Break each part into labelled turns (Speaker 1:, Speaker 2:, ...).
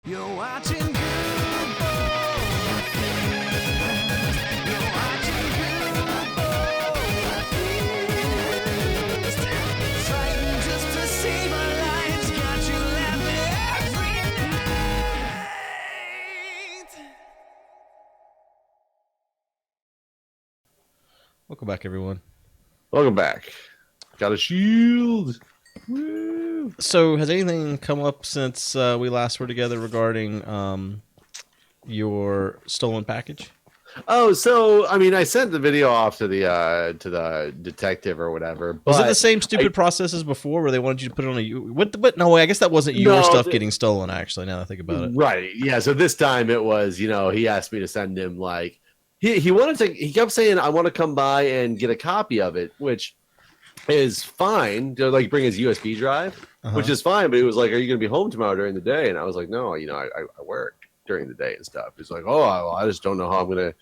Speaker 1: You're watching Good Boy Feast. You're watching Good Boy Feast. Fighting just to save our lives. Got you laughing every night.
Speaker 2: Welcome back, everyone.
Speaker 3: Welcome back. Got a shield. Woo.
Speaker 2: So, has anything come up since we last were together regarding your stolen package?
Speaker 3: Oh, so I mean, I sent the video off to the detective or whatever.
Speaker 2: Was it
Speaker 3: but
Speaker 2: the same stupid process as before, where they wanted you to put it on a? What? No, I guess that wasn't your
Speaker 3: No,
Speaker 2: stuff getting stolen. Actually, now that I think about it,
Speaker 3: Right? Yeah. So this time it was, he asked me to send him like he wanted to. He kept saying, "I want to come by and get a copy of it," which is fine. To like bring his USB drive, which is fine. But he was like, "Are you going to be home tomorrow during the day?" And I was like, "No, I work during the day and stuff." He's like, "Oh, I just don't know how I'm gonna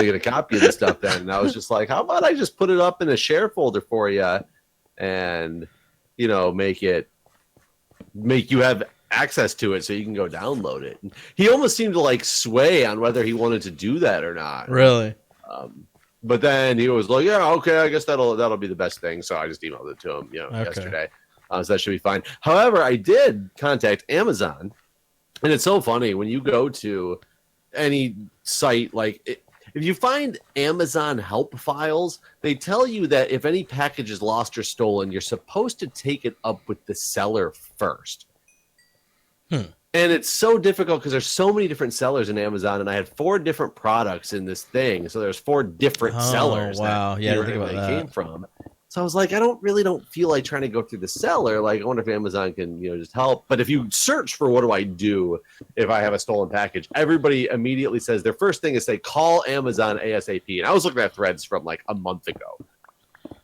Speaker 3: get a copy of this stuff then." And I was just like, "How about I just put it up in a share folder for you, and make you have access to it so you can go download it." And he almost seemed to like sway on whether he wanted to do that or not.
Speaker 2: really.
Speaker 3: But then he was like, "Yeah, okay, I guess that'll be the best thing." So I just emailed it to him, yesterday. So that should be fine. However, I did contact Amazon, and it's so funny when you go to any site if you find Amazon help files, they tell you that if any package is lost or stolen, you're supposed to take it up with the seller first. And it's so difficult because there's so many different sellers in Amazon, and I had 4 different products in this thing. So there's 4 different sellers.
Speaker 2: Wow. Yeah, I didn't think about that.
Speaker 3: Came from. So I was like, I don't feel like trying to go through the seller. Like, I wonder if Amazon can, just help. But if you search for what do I do if I have a stolen package, everybody immediately says their first thing is say, call Amazon ASAP. And I was looking at threads from like a month ago.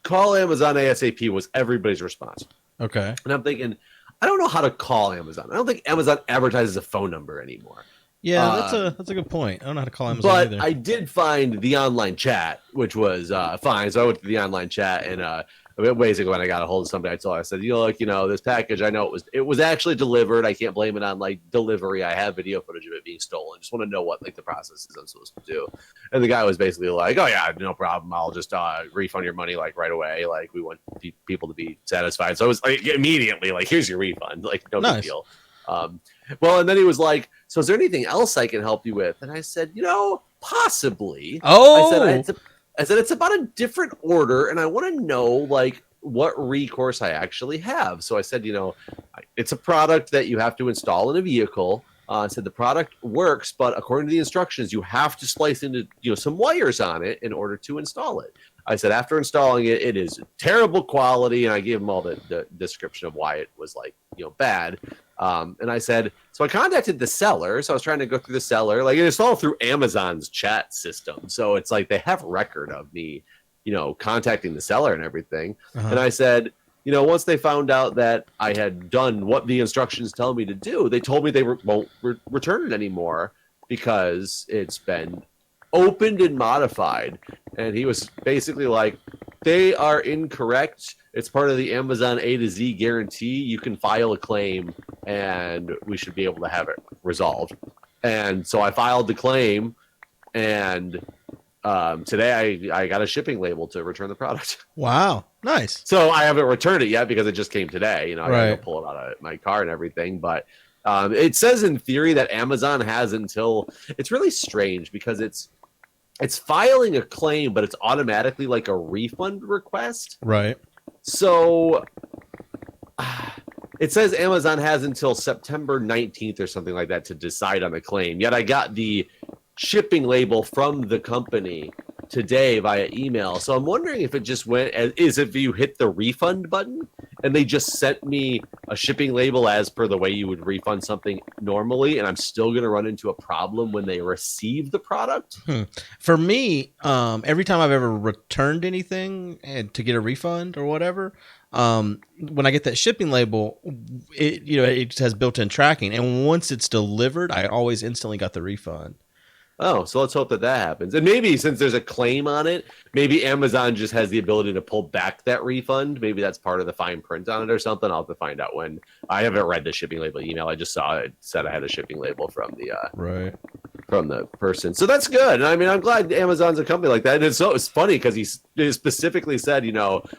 Speaker 3: Call Amazon ASAP was everybody's response.
Speaker 2: Okay.
Speaker 3: And I'm thinking, I don't know how to call Amazon. I don't think Amazon advertises a phone number anymore.
Speaker 2: Yeah, that's a good point. I don't know how to call Amazon
Speaker 3: But
Speaker 2: either.
Speaker 3: I did find the online chat, which was fine. So I went to the online chat, and ways ago when I got a hold of somebody, I said, this package, I know it was actually delivered. I can't blame it on like delivery. I have video footage of it being stolen. Just want to know what like the process is I'm supposed to do. And the guy was basically like, "Oh yeah, no problem. I'll just refund your money like right away. Like we want people to be satisfied." So I was like immediately like, "Here's your refund." Like no big deal. Well, and then he was like, "So is there anything else I can help you with?" And I said, possibly.
Speaker 2: Oh,
Speaker 3: I said it's about a different order, and I want to know like what recourse I actually have. So I said, it's a product that you have to install in a vehicle. I said the product works, but according to the instructions, you have to splice into some wires on it in order to install it. I said after installing it, it is terrible quality, and I gave him all the description of why it was like bad. And I said, so I contacted the seller. So I was trying to go through the seller, like it's all through Amazon's chat system. So it's like they have record of me, contacting the seller and everything. And I said, once they found out that I had done what the instructions tell me to do, they told me they won't return it anymore because it's been opened and modified. And he was basically like, they are incorrect. It's part of the Amazon A to Z guarantee. You can file a claim and we should be able to have it resolved. And so I filed the claim, and today I got a shipping label to return the product.
Speaker 2: wow. Nice.
Speaker 3: So I haven't returned it yet because it just came today. I
Speaker 2: Right.
Speaker 3: got to pull it out of my car and everything. But it says in theory that Amazon has until, it's really strange because it's filing a claim, but it's automatically like a refund request.
Speaker 2: Right.
Speaker 3: So it says Amazon has until September 19th or something like that to decide on the claim. Yet I got the shipping label from the company today via email. So I'm wondering if it just went as if you hit the refund button and they just sent me a shipping label as per the way you would refund something normally, and I'm still going to run into a problem when they receive the product.
Speaker 2: For me, every time I've ever returned anything and to get a refund or whatever, when I get that shipping label, it has built-in tracking, and once it's delivered, I always instantly got the refund.
Speaker 3: Oh, so let's hope that happens. And maybe since there's a claim on it, maybe Amazon just has the ability to pull back that refund. Maybe that's part of the fine print on it or something. I'll have to find out when. I haven't read the shipping label email. I just saw it said I had a shipping label from the person. So that's good. And I mean, I'm glad Amazon's a company like that. And it's funny because he specifically said,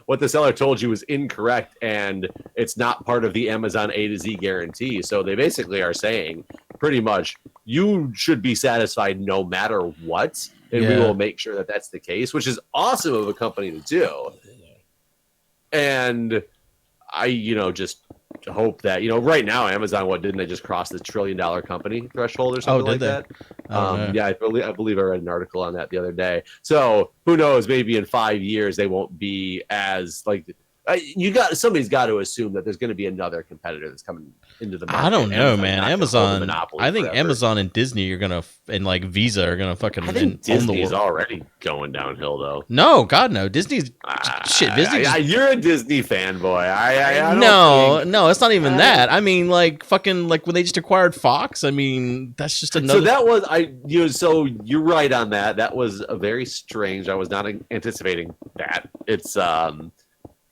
Speaker 3: what the seller told you was incorrect and it's not part of the Amazon A to Z guarantee. So they basically are saying pretty much you should be satisfied no matter what. And we will make sure that that's the case, which is awesome of a company to do. And I, just hope that, right now, Amazon, didn't they just cross the $1 trillion company threshold or something like that? Yeah, I believe I read an article on that the other day. So who knows, maybe in 5 years, they won't be as somebody's got to assume that there's going to be another competitor that's coming into the market.
Speaker 2: I don't know, man. Amazon.
Speaker 3: I
Speaker 2: think Amazon and Disney are gonna, and like Visa are gonna fucking.
Speaker 3: I think Disney's already going downhill, though.
Speaker 2: No, God, no. Disney's shit. Disney.
Speaker 3: You're a Disney fanboy. I
Speaker 2: no, it's not even that. I mean, like fucking, like when they just acquired Fox. I mean, that's just another.
Speaker 3: So that was So you're right on that. That was a very strange. I was not anticipating that. It's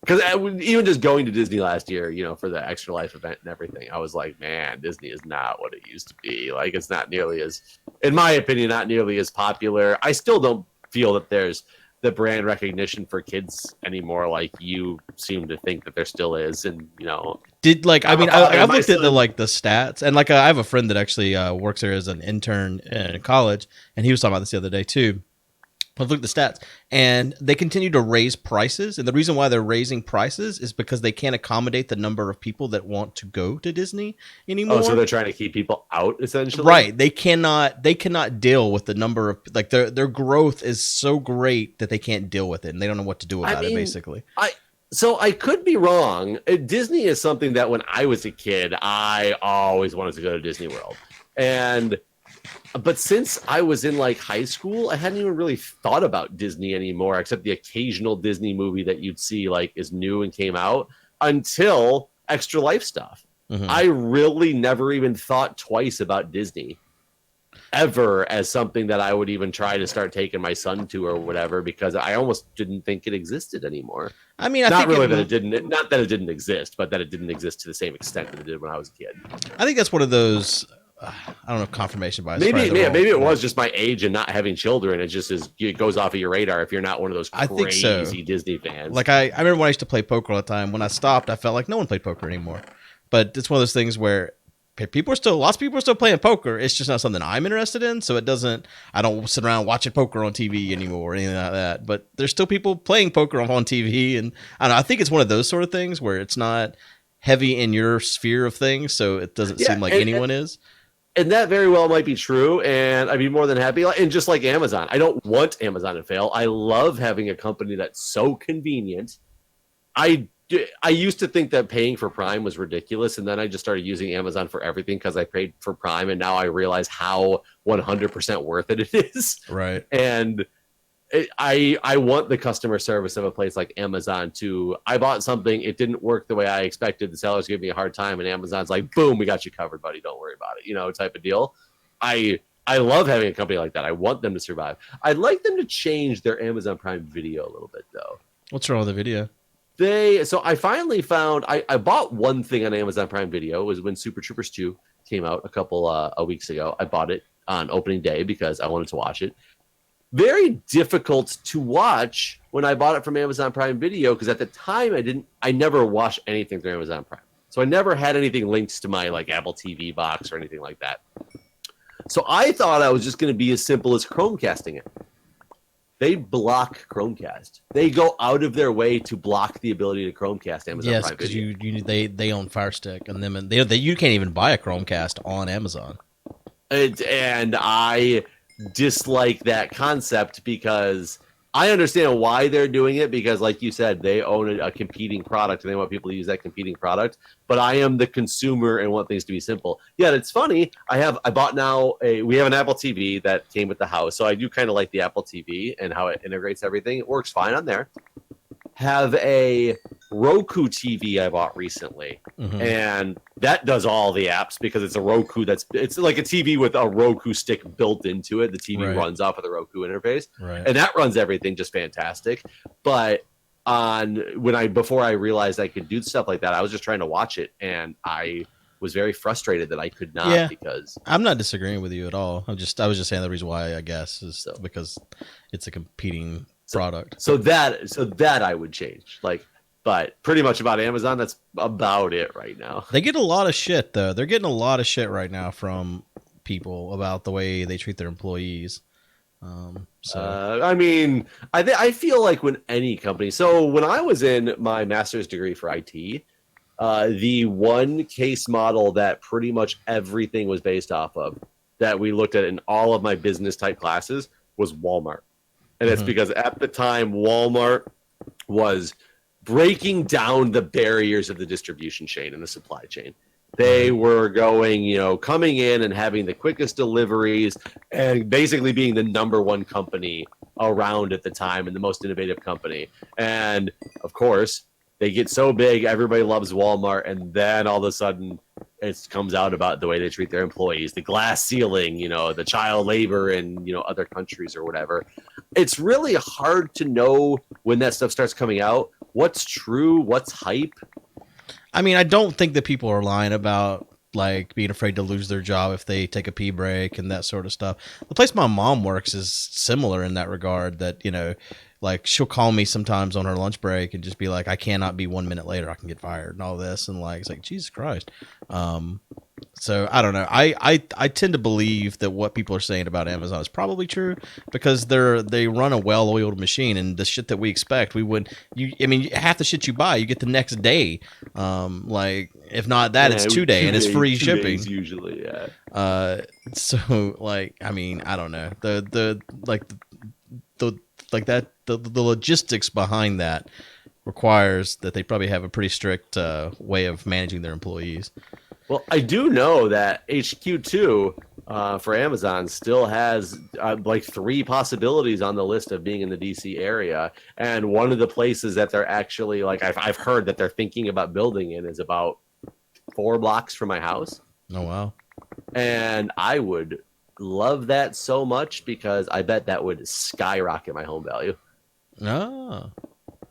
Speaker 3: because even just going to Disney last year, for the Extra Life event and everything, I was like, man, Disney is not what it used to be. Like, it's not nearly as, in my opinion, not nearly as popular. I still don't feel that there's the brand recognition for kids anymore. Like you seem to think that there still is. And,
Speaker 2: I've looked at the stats, and I have a friend that actually works there as an intern in college, and he was talking about this the other day too. I've looked at the stats, and they continue to raise prices. And the reason why they're raising prices is because they can't accommodate the number of people that want to go to Disney anymore.
Speaker 3: Oh, so they're trying to keep people out, essentially?
Speaker 2: Right. They cannot deal with the number of, their growth is so great that they can't deal with it, and they don't know what to do about it, basically.
Speaker 3: So I could be wrong. Disney is something that when I was a kid, I always wanted to go to Disney World. But since I was in high school, I hadn't even really thought about Disney anymore, except the occasional Disney movie that you'd see is new and came out until Extra Life stuff. Mm-hmm. I really never even thought twice about Disney ever as something that I would even try to start taking my son to or whatever, because I almost didn't think it existed anymore. I mean, not that it didn't exist, but that it didn't exist to the same extent that it did when I was a kid.
Speaker 2: I think that's one of those. I don't know if confirmation bias.
Speaker 3: Maybe it was just my age and not having children. It just it goes off of your radar if you're not one of those crazy Disney fans.
Speaker 2: I remember when I used to play poker all the time. When I stopped, I felt like no one played poker anymore. But it's one of those things where lots of people are still playing poker. It's just not something I'm interested in. So I don't sit around watching poker on TV anymore or anything like that. But there's still people playing poker on TV, and I think it's one of those sort of things where it's not heavy in your sphere of things, so it doesn't seem like anyone is.
Speaker 3: And that very well might be true, and I'd be more than happy. And just like Amazon, I don't want Amazon to fail. I love having a company that's so convenient. I used to think that paying for Prime was ridiculous, and then I just started using Amazon for everything because I paid for Prime, and now I realize how 100% worth it is.
Speaker 2: Right.
Speaker 3: And I want the customer service of a place like Amazon to, I bought something, it didn't work the way I expected, the sellers gave me a hard time, and Amazon's like, boom, we got you covered, buddy, don't worry about it, type of deal. I love having a company like that. I want them to survive. I'd like them to change their Amazon Prime Video a little bit, though.
Speaker 2: What's wrong with the video?
Speaker 3: So I finally found, I bought one thing on Amazon Prime Video. It was when Super Troopers 2 came out a couple of weeks ago. I bought it on opening day because I wanted to watch it. Very difficult to watch when I bought it from Amazon Prime Video, because at the time I never watched anything through Amazon Prime. So I never had anything linked to my Apple TV box or anything like that. So I thought I was just going to be as simple as Chromecasting it. They block Chromecast. They go out of their way to block the ability to Chromecast Amazon Prime Video.
Speaker 2: Yes, because they own Fire Stick, and you can't even buy a Chromecast on Amazon.
Speaker 3: And I dislike that concept because I understand why they're doing it, because like you said, they own a competing product and they want people to use that competing product. But I am the consumer and want things to be simple. Yeah, it's funny. we have an Apple TV that came with the house. So I do kind of like the Apple TV and how it integrates everything. It works fine on there. Have a Roku TV I bought recently, and that does all the apps because it's a Roku. It's like a TV with a Roku stick built into it. The TV runs off of the Roku interface, and that runs everything just fantastic. But before I realized I could do stuff like that, I was just trying to watch it, and I was very frustrated that I could not because
Speaker 2: I'm not disagreeing with you at all. I was just saying the reason why, I guess, is because it's a competing product.
Speaker 3: So that I would change. But pretty much about Amazon, that's about it right now.
Speaker 2: They get a lot of shit, though. They're getting a lot of shit right now from people about the way they treat their employees.
Speaker 3: I mean, I feel like when any company. So when I was in my master's degree for IT, the one case model that pretty much everything was based off of that we looked at in all of my business type classes was Walmart. And it's because at the time, Walmart was breaking down the barriers of the distribution chain and the supply chain. They were coming in and having the quickest deliveries and basically being the number one company around at the time and the most innovative company. And of course, they get so big, everybody loves Walmart. And then all of a sudden it comes out about the way they treat their employees, the glass ceiling, the child labor in, other countries or whatever. It's really hard to know when that stuff starts coming out. What's true? What's hype?
Speaker 2: I mean, I don't think that people are lying about being afraid to lose their job if they take a pee break and that sort of stuff. The place my mom works is similar in that regard. That she'll call me sometimes on her lunch break and just be like, "I cannot be 1 minute later. I can get fired," and all this. And it's like, Jesus Christ. So I don't know. I tend to believe that what people are saying about Amazon is probably true because they run a well-oiled machine, and the shit that we expect, half the shit you buy, you get the next day. If not that, it's 2 day, and it's free shipping
Speaker 3: usually. Yeah.
Speaker 2: So I don't know. The logistics behind that requires that they probably have a pretty strict way of managing their employees.
Speaker 3: Well, I do know that HQ2 for Amazon still has 3 possibilities on the list of being in the DC area. And one of the places that they're actually I've heard that they're thinking about building in is about 4 blocks from my house.
Speaker 2: Oh, wow.
Speaker 3: And I would love that so much because I bet that would skyrocket my home value.
Speaker 2: Oh,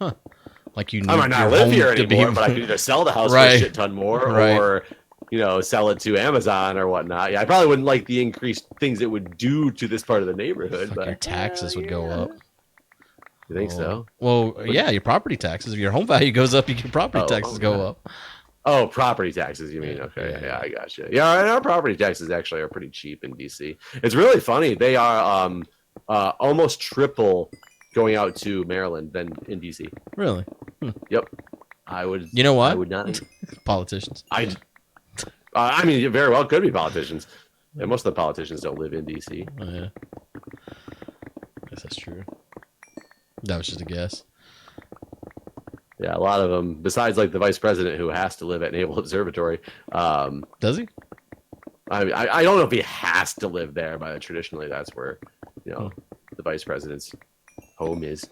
Speaker 2: huh.
Speaker 3: I might not live here anymore, but I could either sell the house for a shit ton more or sell it to Amazon or whatnot. Yeah, I probably wouldn't like the increased things it would do to this part of the neighborhood. But
Speaker 2: your taxes would go up.
Speaker 3: You think so?
Speaker 2: Well, yeah, your property taxes. If your home value goes up, your property taxes go up.
Speaker 3: Oh, property taxes, you mean? Okay, yeah, I got you. Yeah, and our property taxes actually are pretty cheap in DC. It's really funny. They are almost triple going out to Maryland than in DC.
Speaker 2: Really?
Speaker 3: Yep. I would.
Speaker 2: You know what?
Speaker 3: I would not.
Speaker 2: Politicians.
Speaker 3: I mean, it very well could be politicians. And most of the politicians don't live in DC.
Speaker 2: Oh, yeah. I guess that's true. That was just a guess.
Speaker 3: Yeah, a lot of them, besides the vice president who has to live at Naval Observatory.
Speaker 2: Does he?
Speaker 3: I don't know if he has to live there, but traditionally that's where, the vice president's home is.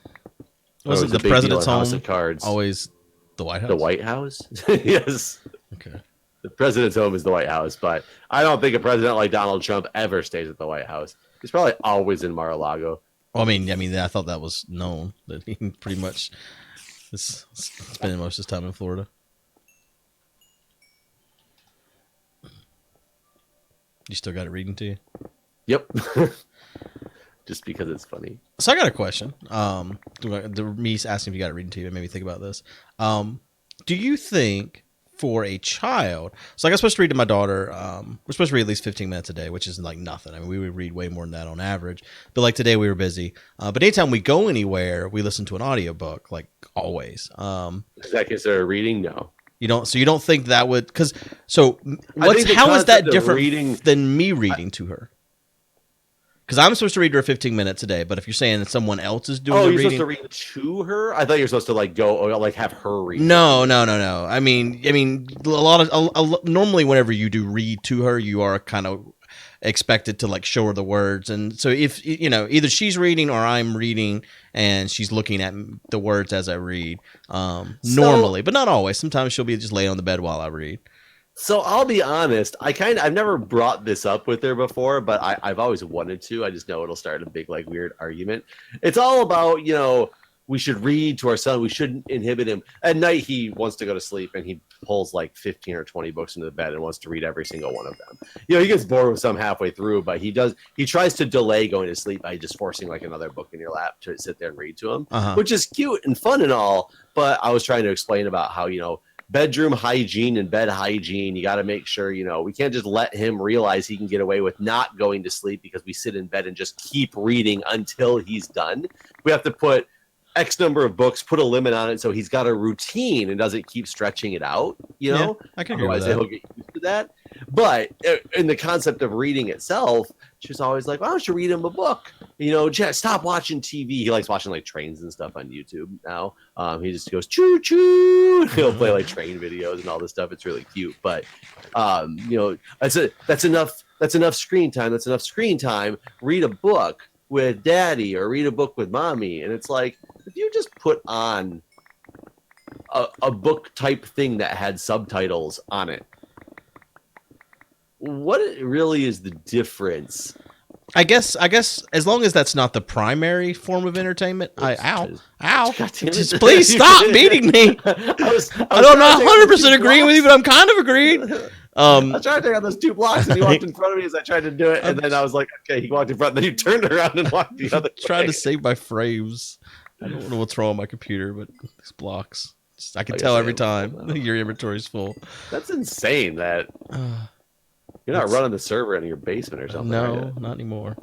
Speaker 2: Wasn't the president's home
Speaker 3: House of Cards
Speaker 2: always the White House?
Speaker 3: The White House? Yes.
Speaker 2: Okay.
Speaker 3: The president's home is the White House, but I don't think a president like Donald Trump ever stays at the White House. He's probably always in Mar-a-Lago.
Speaker 2: Well, I mean, I thought that was known that he pretty much is spending most of his time in Florida. You still got it reading to you?
Speaker 3: Yep. Just because it's funny.
Speaker 2: So I got a question. Me asking if you got it reading to you, it made me think about this. Do you think for a child, so I'm supposed to read to my daughter, we're supposed to read at least 15 minutes a day, which is nothing. I mean, we would read way more than that on average. But today we were busy. But anytime we go anywhere, we listen to an audiobook, always.
Speaker 3: Is that considered reading? No.
Speaker 2: You don't. So you don't think that would? How is that different than me reading to her? Because I'm supposed to read her 15 minutes a day, but if you're saying that someone else is doing the reading...
Speaker 3: supposed to read to her? I thought you were supposed to go have her read.
Speaker 2: No. I mean, normally whenever you do read to her, you are kind of expected to like show her the words. And so if either she's reading or I'm reading and she's looking at the words as I read, normally, but not always. Sometimes she'll be just laying on the bed while I read.
Speaker 3: So I'll be honest, I've never brought this up with her before, but I've always wanted to. I just know it'll start a big like weird argument. It's all about, we should read to our son. We shouldn't inhibit him. At night, he wants to go to sleep, and he pulls like 15 or 20 books into the bed and wants to read every single one of them. He gets bored with some halfway through, but he tries to delay going to sleep by just forcing like another book in your lap to sit there and read to him, which is cute and fun and all. But I was trying to explain about how, bedroom hygiene and bed hygiene, you got to make sure, we can't just let him realize he can get away with not going to sleep because we sit in bed and just keep reading until he's done. We have to put X number of books, put a limit on it so he's got a routine and doesn't keep stretching it out,
Speaker 2: Yeah, I can agree with that.
Speaker 3: He'll get used to that. But in the concept of reading itself, she's always like, why don't you read him a book? Jack, stop watching TV. He likes watching like trains and stuff on YouTube now. He just goes choo choo. He'll play like train videos and all this stuff. It's really cute. But that's enough screen time. That's enough screen time. Read a book with daddy or read a book with mommy. And it's like, if you just put on a book type thing that had subtitles on it, what really is the difference?
Speaker 2: I guess as long as that's not the primary form of entertainment. Ow! Just please stop beating me. I'm not 100% agreeing with you, but I'm kind of agreeing.
Speaker 3: I was trying to take out those 2 blocks, and he walked in front of me as I tried to do it, and then I was like, okay, he walked in front, and then he turned around and walked the other way.
Speaker 2: Trying to save my frames. I don't know what's wrong with my computer, but these blocks. I can tell every time your inventory's full.
Speaker 3: That's insane that you're not running the server in your basement or something.
Speaker 2: No,
Speaker 3: right?
Speaker 2: not anymore.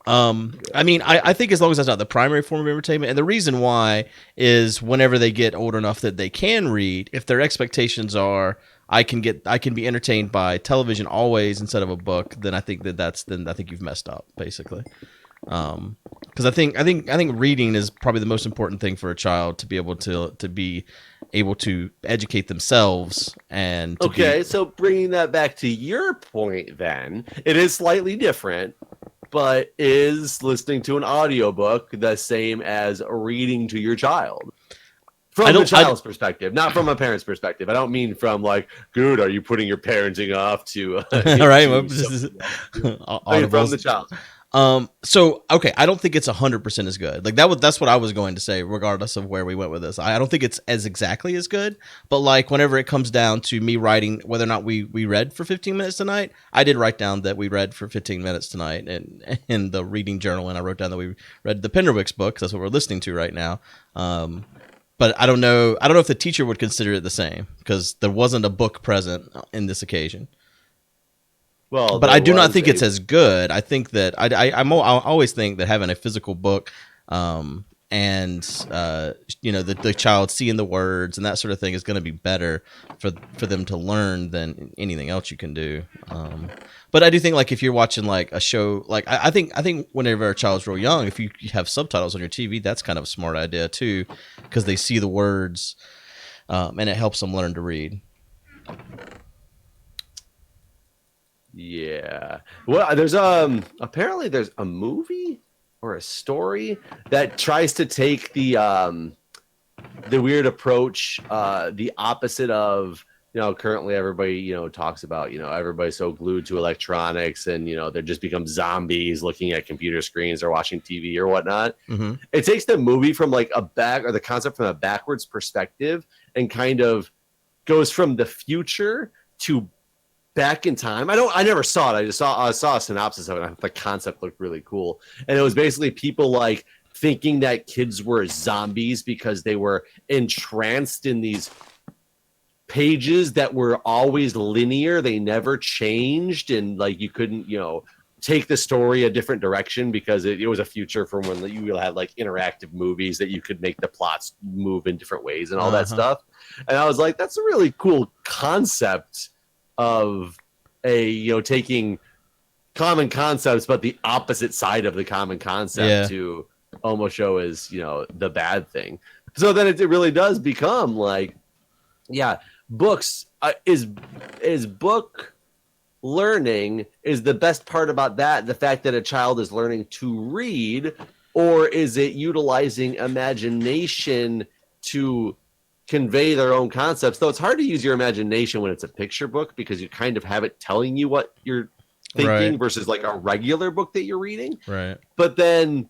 Speaker 2: I mean, I think as long as that's not the primary form of entertainment, and the reason why is whenever they get old enough that they can read, if their expectations are I can be entertained by television always instead of a book, then I think I think you've messed up basically. Because I think reading is probably the most important thing for a child to be able to educate themselves and
Speaker 3: so bringing that back to your point, then it is slightly different, but is listening to an audiobook the same as reading to your child? From the child's perspective, not from a parent's perspective. I don't mean from like, Guude, are you putting your parenting off to
Speaker 2: all right, from
Speaker 3: the child.
Speaker 2: So okay, I don't think it's 100% as good. Like that's what I was going to say, regardless of where we went with this. I don't think it's as exactly as good, but like whenever it comes down to me writing whether or not we read for 15 minutes tonight, I did write down that we read for 15 minutes tonight and in the reading journal, and I wrote down that we read the Penderwick's book, 'cause that's what we're listening to right now. But I don't know if the teacher would consider it the same, because there wasn't a book present in this occasion.
Speaker 3: Well,
Speaker 2: but I do not think it's as good. I think that I always think that having a physical book, and the child seeing the words and that sort of thing is going to be better for them to learn than anything else you can do. But I do think like if you're watching like a show, like I think whenever a child's real young, if you have subtitles on your TV, that's kind of a smart idea too, because they see the words, and it helps them learn to read.
Speaker 3: Yeah. Well, there's apparently there's a movie or a story that tries to take the weird approach, the opposite of, currently everybody, talks about, everybody's so glued to electronics and, they just become zombies looking at computer screens or watching TV or whatnot. Mm-hmm. It takes the movie from like the concept from a backwards perspective and kind of goes from the future to back in time. I never saw it. I saw a synopsis of it. I thought the concept looked really cool. And it was basically people like thinking that kids were zombies because they were entranced in these pages that were always linear. They never changed. And like, you couldn't, take the story a different direction because it was a future from when you had like interactive movies that you could make the plots move in different ways and all that stuff. And I was like, that's a really cool concept of taking common concepts but the opposite side of the common concept to almost show as the bad thing. So then it really does become like books is book learning? Is the best part about that the fact that a child is learning to read, or is it utilizing imagination to convey their own concepts? Though it's hard to use your imagination when it's a picture book because you kind of have it telling you what you're thinking versus like a regular book that you're reading.
Speaker 2: Right.
Speaker 3: But then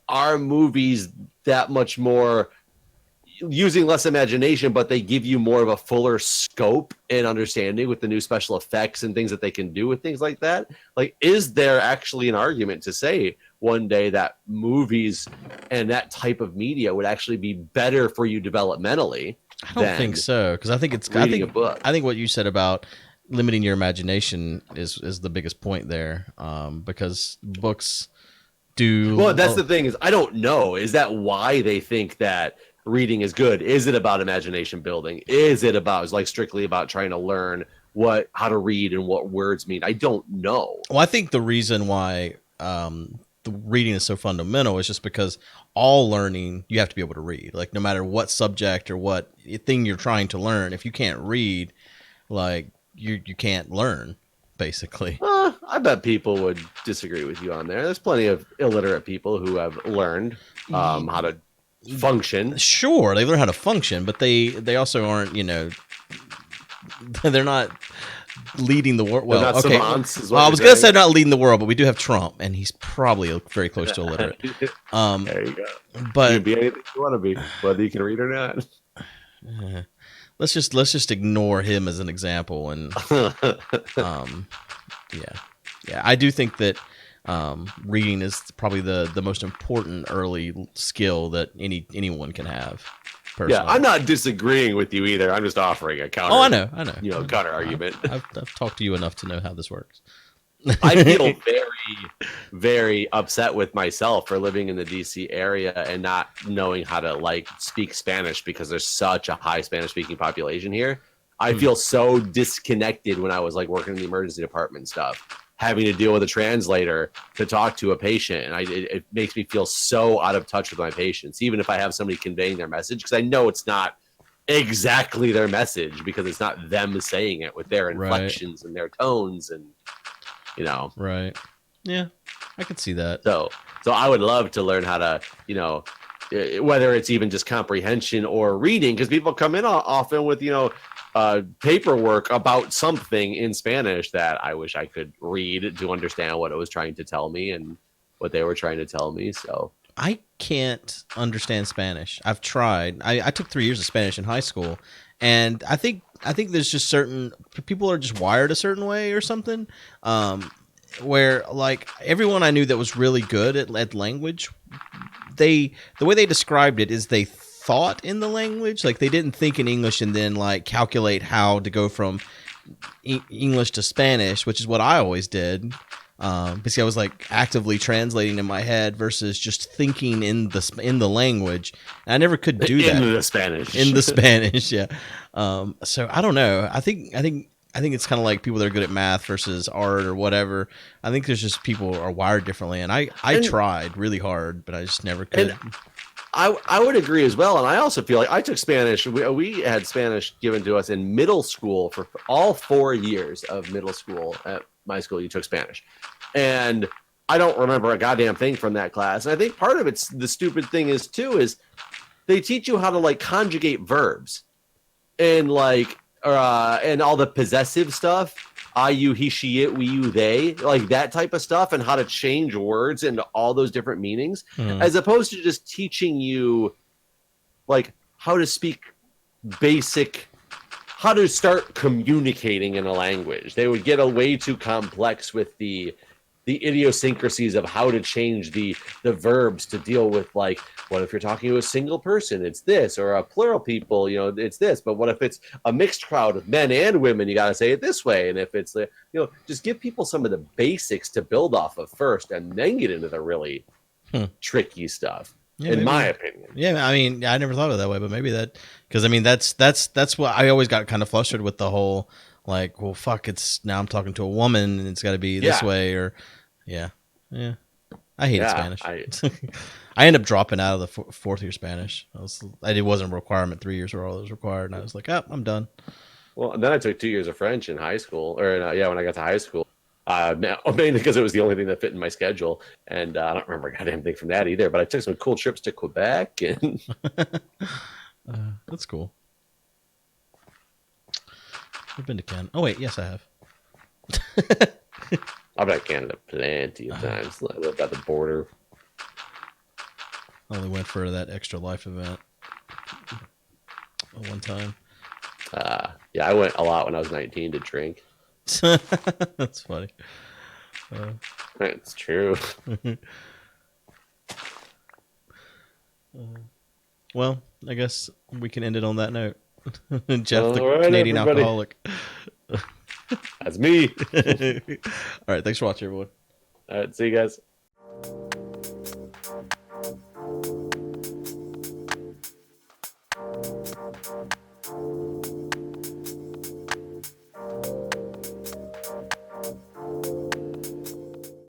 Speaker 3: are movies that much more using less imagination, but they give you more of a fuller scope and understanding with the new special effects and things that they can do with things like that? Like, is there actually an argument to say one day that movies and that type of media would actually be better for you developmentally?
Speaker 2: I don't think so, because I think it's
Speaker 3: a book.
Speaker 2: I think what you said about limiting your imagination is the biggest point there, because books do.
Speaker 3: Well, that's the thing is I don't know. Is that why they think that reading is good? Is it about imagination building? Is it about like strictly about trying to learn how to read and what words mean? I don't know.
Speaker 2: Well, I think the reason why the reading is so fundamental is just because all learning you have to be able to read. Like no matter what subject or what thing you're trying to learn, if you can't read, like you can't learn. Basically,
Speaker 3: I bet people would disagree with you on there. There's plenty of illiterate people who have learned how to function.
Speaker 2: Sure, they learn how to function, but they also aren't, they're not leading the world. Well,
Speaker 3: not
Speaker 2: okay.
Speaker 3: savants,
Speaker 2: Well, I was gonna say not leading the world, but we do have Trump, and he's probably very close to illiterate.
Speaker 3: There you go.
Speaker 2: But
Speaker 3: you can be anything you want to be, whether you can read or not.
Speaker 2: let's just ignore him as an example, and yeah, I do think that reading is probably the most important early skill that anyone can have. Personally.
Speaker 3: Yeah, I'm not disagreeing with you either. I'm just offering a counter.
Speaker 2: Oh, I know.
Speaker 3: Counter argument.
Speaker 2: I've talked to you enough to know how this works.
Speaker 3: I feel very, very upset with myself for living in the DC area and not knowing how to like speak Spanish because there's such a high Spanish speaking population here. I feel so disconnected when I was like working in the emergency department and stuff, having to deal with a translator to talk to a patient. And it makes me feel so out of touch with my patients, even if I have somebody conveying their message, because I know it's not exactly their message because it's not them saying it with their inflections and their tones and,
Speaker 2: Right. Yeah, I could see that.
Speaker 3: So I would love to learn how to, whether it's even just comprehension or reading, because people come in often with, paperwork about something in Spanish that I wish I could read to understand what it was trying to tell me and what they were trying to tell me. So
Speaker 2: I can't understand Spanish. I've tried. I took 3 years of Spanish in high school, and I think there's just certain people are just wired a certain way or something, where like everyone I knew that was really good at language, the way they described it is they thought in the language, like they didn't think in English and then like calculate how to go from English to Spanish, which is what I always did. Because I was like actively translating in my head versus just thinking in the language. And I never could do that
Speaker 3: in the Spanish.
Speaker 2: Yeah. So I don't know. I think it's kind of like people that are good at math versus art or whatever. I think there's just people are wired differently, and I tried really hard, but I just never could.
Speaker 3: I would agree as well, and I also feel like I took Spanish. We had Spanish given to us in middle school for all 4 years of middle school at my school. You took Spanish, and I don't remember a goddamn thing from that class. And I think part of it's the stupid thing is they teach you how to like conjugate verbs and like and all the possessive stuff. I, you, he, she, it, we, you, they, like that type of stuff, and how to change words into all those different meanings, as opposed to just teaching you like how to speak how to start communicating in a language. They would get way too complex with the idiosyncrasies of how to change the verbs to deal with, like, what if you're talking to a single person, it's this, or a plural people, it's this, but what if it's a mixed crowd of men and women, you got to say it this way. And if it's just give people some of the basics to build off of first, and then get into the really tricky stuff, in my opinion.
Speaker 2: Yeah, I mean, I never thought of it that way, but maybe because I mean that's what I always got kind of flustered with, the whole like, well, fuck, it's now I'm talking to a woman and it's got to be this way, or yeah. I hated Spanish. I ended up dropping out of the fourth year Spanish. It wasn't a requirement. 3 years were all it was required, and I was like, oh, I'm done.
Speaker 3: Well, and then I took 2 years of French in high school, or yeah, when I got to high school. Mainly because it was the only thing that fit in my schedule, and I don't remember a goddamn thing from that either. But I took some cool trips to Quebec, and
Speaker 2: That's cool. I've been to Canada. Oh wait, yes, I have.
Speaker 3: I've been to Canada plenty of times. I lived at the border.
Speaker 2: I only went for that Extra Life event one time.
Speaker 3: Yeah, I went a lot when I was 19 to drink.
Speaker 2: That's funny.
Speaker 3: It's true.
Speaker 2: Well, I guess we can end it on that note. Jeff,
Speaker 3: All
Speaker 2: the
Speaker 3: right,
Speaker 2: Canadian
Speaker 3: everybody.
Speaker 2: alcoholic.
Speaker 3: That's me.
Speaker 2: All right, thanks for watching, everyone.
Speaker 3: All right, see you guys.